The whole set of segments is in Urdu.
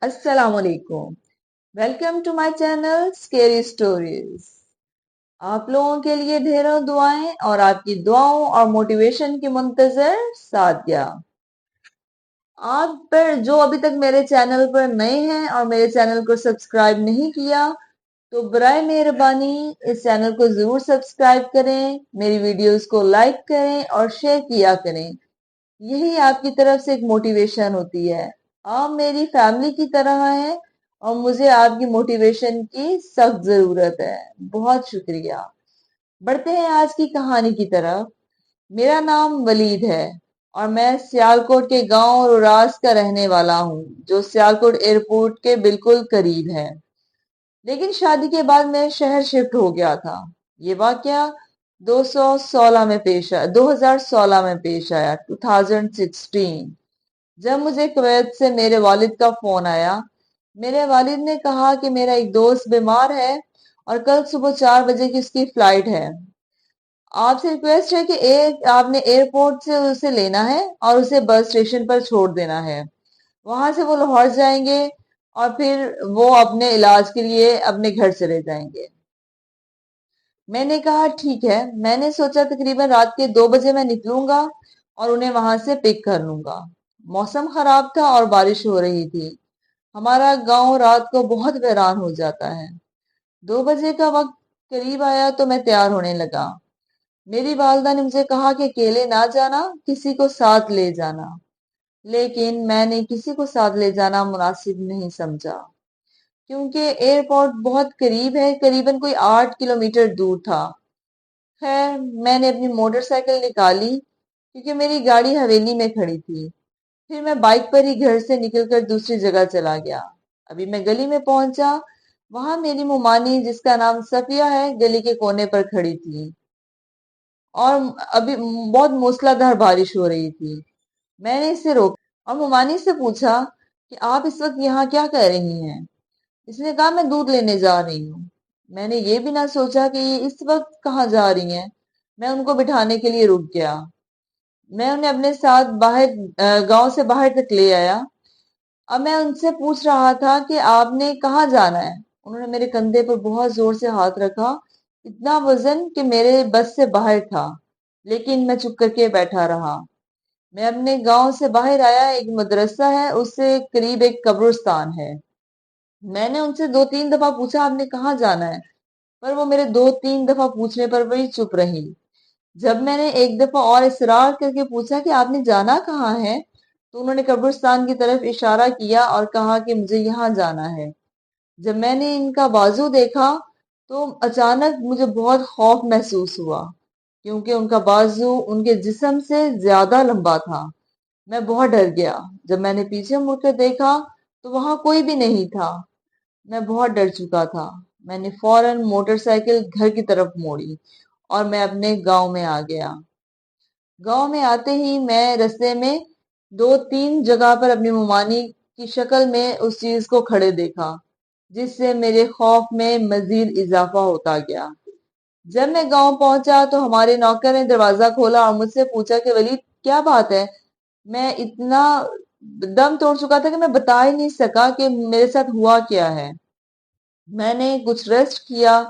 السلام علیکم. Welcome to my channel scary stories. آپ لوگوں کے لیے ڈھیروں دعائیں اور آپ کی دعاؤں اور موٹیویشن کی منتظر سعدیہ. آپ پر جو ابھی تک میرے چینل پر نئے ہیں اور میرے چینل کو سبسکرائب نہیں کیا تو برائے مہربانی اس چینل کو ضرور سبسکرائب کریں، میری ویڈیوز کو لائک کریں اور شیئر کیا کریں. یہی آپ کی طرف سے ایک موٹیویشن ہوتی ہے. آپ میری فیملی کی طرح ہیں اور مجھے آپ کی موٹیویشن کی سخت ضرورت ہے. بہت شکریہ. بڑھتے ہیں آج کی کہانی کی طرف. میرا نام ولید ہے اور میں سیالکوٹ کے گاؤں روراس کا رہنے والا ہوں جو سیالکوٹ ایئرپورٹ کے بالکل قریب ہے. لیکن شادی کے بعد میں شہر شفٹ ہو گیا تھا. یہ واقعہ 2016 میں پیش آیا 2016 جب مجھے کویت سے میرے والد کا فون آیا. میرے والد نے کہا کہ میرا ایک دوست بیمار ہے اور کل صبح 4 بجے کی اس کی فلائٹ ہے. آپ سے ریکویسٹ ہے کہ آپ نے ایئرپورٹ سے اسے لینا ہے اور اسے بس اسٹیشن پر چھوڑ دینا ہے. وہاں سے وہ لاہور جائیں گے اور پھر وہ اپنے علاج کے لیے اپنے گھر چلے جائیں گے. میں نے کہا ٹھیک ہے. میں نے سوچا تقریباً رات کے 2 بجے میں نکلوں گا اور انہیں وہاں سے پک کر لوں گا. موسم خراب تھا اور بارش ہو رہی تھی. ہمارا گاؤں رات کو بہت ویران ہو جاتا ہے. 2 بجے کا وقت قریب آیا تو میں تیار ہونے لگا. میری والدہ نے مجھے کہا کہ اکیلے نہ جانا، کسی کو ساتھ لے جانا. لیکن میں نے کسی کو ساتھ لے جانا مناسب نہیں سمجھا کیونکہ ایئرپورٹ بہت قریب ہے، قریباً کوئی 8 کلومیٹر دور تھا. خیر میں نے اپنی موٹر سائیکل نکالی کیونکہ میری گاڑی حویلی میں کھڑی تھی. پھر میں بائک پر ہی گھر سے نکل کر دوسری جگہ چلا گیا. ابھی میں گلی میں پہنچا، وہاں میری ممانی جس کا نام صفیہ ہے گلی کے کونے پر کھڑی تھی اور ابھی بہت موسلادھار بارش ہو رہی تھی. میں نے اسے روکا اور ممانی سے پوچھا کہ آپ اس وقت یہاں کیا کر رہی ہیں؟ اس نے کہا میں دودھ لینے جا رہی ہوں. میں نے یہ بھی نہ سوچا کہ یہ اس وقت کہاں جا رہی ہیں. میں ان کو بٹھانے کے لیے رک گیا. میں انہیں اپنے ساتھ گاؤں سے باہر تک لے آیا. اب میں ان سے پوچھ رہا تھا کہ آپ نے کہاں جانا ہے. انہوں نے میرے کندھے پر بہت زور سے ہاتھ رکھا، اتنا وزن کہ میرے بس سے باہر تھا، لیکن میں چپ کر کے بیٹھا رہا. میں اپنے گاؤں سے باہر آیا. ایک مدرسہ ہے، اس سے قریب ایک قبرستان ہے. میں نے ان سے 2-3 دفعہ پوچھا آپ نے کہاں جانا ہے، پر وہ میرے 2-3 دفعہ پوچھنے پر وہی چپ رہی. جب میں نے ایک دفعہ اور اصرار کر کے پوچھا کہ آپ نے جانا کہاں ہے تو انہوں نے قبرستان کی طرف اشارہ کیا اور کہا کہ مجھے یہاں جانا ہے. جب میں نے ان کا بازو دیکھا تو اچانک مجھے بہت خوف محسوس ہوا کیونکہ ان کا بازو ان کے جسم سے زیادہ لمبا تھا. میں بہت ڈر گیا. جب میں نے پیچھے مڑ کر دیکھا تو وہاں کوئی بھی نہیں تھا. میں بہت ڈر چکا تھا. میں نے فوراً موٹر سائیکل گھر کی طرف موڑی اور میں اپنے گاؤں میں آ گیا. گاؤں میں آتے ہی میں رستے میں 2-3 جگہ پر اپنی ممانی کی شکل میں اس چیز کو کھڑے دیکھا جس سے میرے خوف میں مزید اضافہ ہوتا گیا. جب میں گاؤں پہنچا تو ہمارے نوکر نے دروازہ کھولا اور مجھ سے پوچھا کہ ولید کیا بات ہے. میں اتنا دم توڑ چکا تھا کہ میں بتا ہی نہیں سکا کہ میرے ساتھ ہوا کیا ہے. میں نے کچھ ریسٹ کیا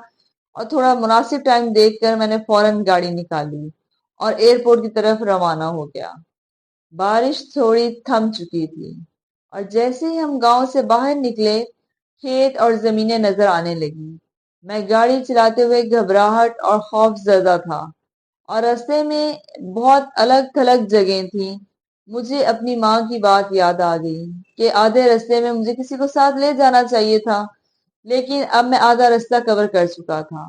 اور تھوڑا مناسب ٹائم دیکھ کر میں نے فوراً گاڑی نکالی اور ایئرپورٹ کی طرف روانہ ہو گیا. بارش تھوڑی تھم چکی تھی اور جیسے ہی ہم گاؤں سے باہر نکلے کھیت اور زمینیں نظر آنے لگی. میں گاڑی چلاتے ہوئے گھبراہٹ اور خوف زدہ تھا اور راستے میں بہت الگ تھلگ جگہیں تھیں. مجھے اپنی ماں کی بات یاد آ گئی کہ آدھے راستے میں مجھے کسی کو ساتھ لے جانا چاہیے تھا، لیکن اب میں آدھا راستہ کور کر چکا تھا.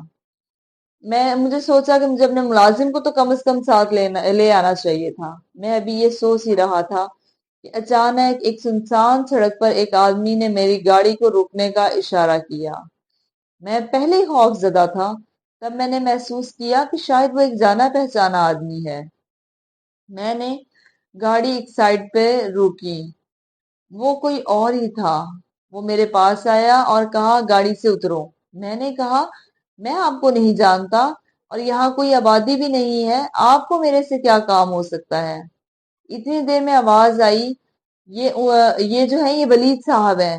مجھے سوچا کہ مجھے اپنے ملازم کو تو کم از کم ساتھ لے آنا چاہیے تھا. میں ابھی یہ سوچ ہی رہا تھا کہ اچانک ایک سنسان سڑک پر ایک آدمی نے میری گاڑی کو روکنے کا اشارہ کیا. میں پہلے ہی خوف زدہ تھا. تب میں نے محسوس کیا کہ شاید وہ ایک جانا پہچانا آدمی ہے. میں نے گاڑی ایک سائڈ پہ روکی. وہ کوئی اور ہی تھا. وہ میرے پاس آیا اور کہا گاڑی سے اترو. میں نے کہا میں آپ کو نہیں جانتا اور یہاں کوئی آبادی بھی نہیں ہے، آپ کو میرے سے کیا کام ہو سکتا ہے. اتنی دیر میں آواز آئی یہ جو ہے یہ ولید صاحب ہیں.